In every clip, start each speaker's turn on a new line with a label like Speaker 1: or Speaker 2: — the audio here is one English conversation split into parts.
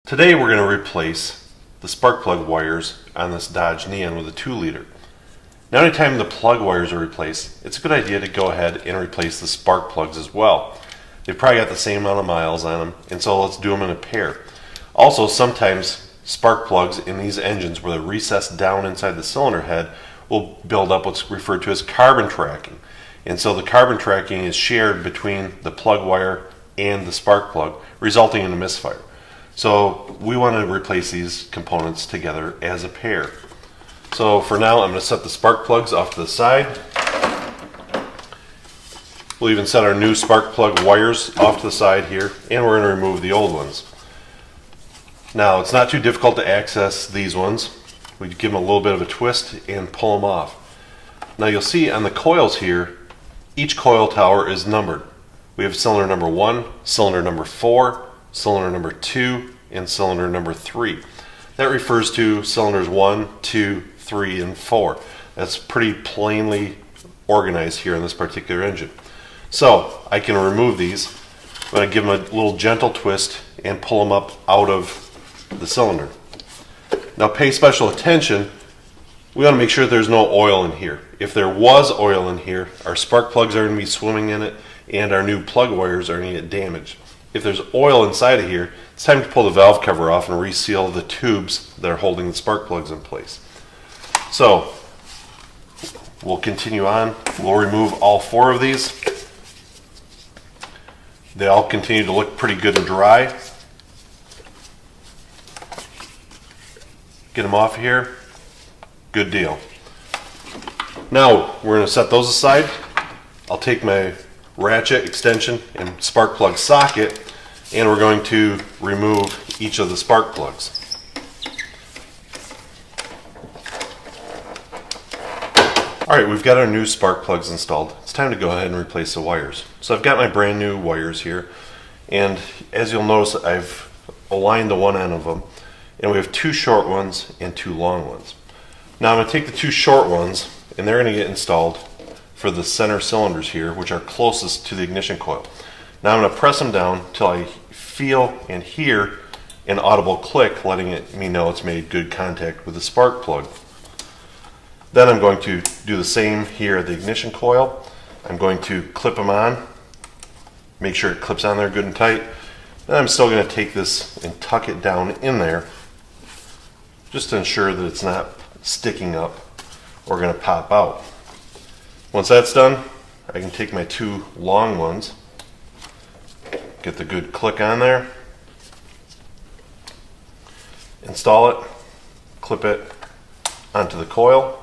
Speaker 1: Today we're going to replace the spark plug wires on this Dodge Neon with a 2-liter. Now anytime the plug wires are replaced, it's a good idea to go ahead and replace the spark plugs as well. They've probably got the same amount of miles on them, and so let's do them in a pair. Also, sometimes spark plugs in these engines where they're recessed down inside the cylinder head will build up what's referred to as carbon tracking. And so the carbon tracking is shared between the plug wire and the spark plug, resulting in a misfire. So we want to replace these components together as a pair. So for now, I'm going to set the spark plugs off to the side. We'll even set our new spark plug wires off to the side here, and we're going to remove the old ones. Now, it's not too difficult to access these ones. We give them a little bit of a twist and pull them off. Now you'll see on the coils here, each coil tower is numbered. We have cylinder number 1, cylinder number 4, cylinder number 2, and cylinder number 3. That refers to cylinders 1, 2, 3, and 4. That's pretty plainly organized here in this particular engine. So I can remove these. I'm going to give them a little gentle twist and pull them up out of the cylinder. Now pay special attention. We want to make sure there's no oil in here. If there was oil in here, our spark plugs are going to be swimming in it and our new plug wires are going to get damaged. If there's oil inside of here, it's time to pull the valve cover off and reseal the tubes that are holding the spark plugs in place. So we'll continue on. We'll remove all 4 of these. They all continue to look pretty good and dry. Get them off here. Good deal. Now we're going to set those aside. I'll take my ratchet extension and spark plug socket, and we're going to remove each of the spark plugs. Alright, we've got our new spark plugs installed. It's time to go ahead and replace the wires. So I've got my brand new wires here, and as you'll notice, I've aligned the one end of them, and we have 2 short ones and 2 long ones. Now I'm going to take the 2 short ones, and they're going to get installed for the center cylinders here, which are closest to the ignition coil. Now I'm going to press them down until I feel and hear an audible click, letting me know it's made good contact with the spark plug. Then I'm going to do the same here at the ignition coil. I'm going to clip them on, make sure it clips on there good and tight. Then I'm still going to take this and tuck it down in there, just to ensure that it's not sticking up or going to pop out. Once that's done, I can take my 2 long ones, get the good click on there, install it, clip it onto the coil,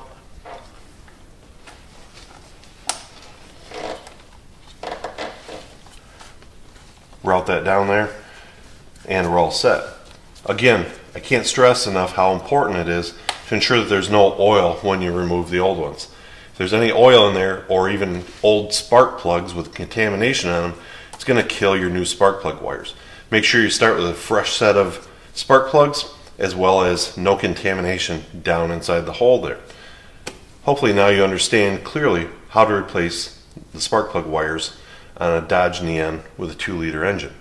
Speaker 1: route that down there, and we're all set. Again, I can't stress enough how important it is to ensure that there's no oil when you remove the old ones. If there's any oil in there, or even old spark plugs with contamination on them, it's going to kill your new spark plug wires. Make sure you start with a fresh set of spark plugs, as well as no contamination down inside the hole there. Hopefully now you understand clearly how to replace the spark plug wires on a Dodge Neon with a 2-liter engine.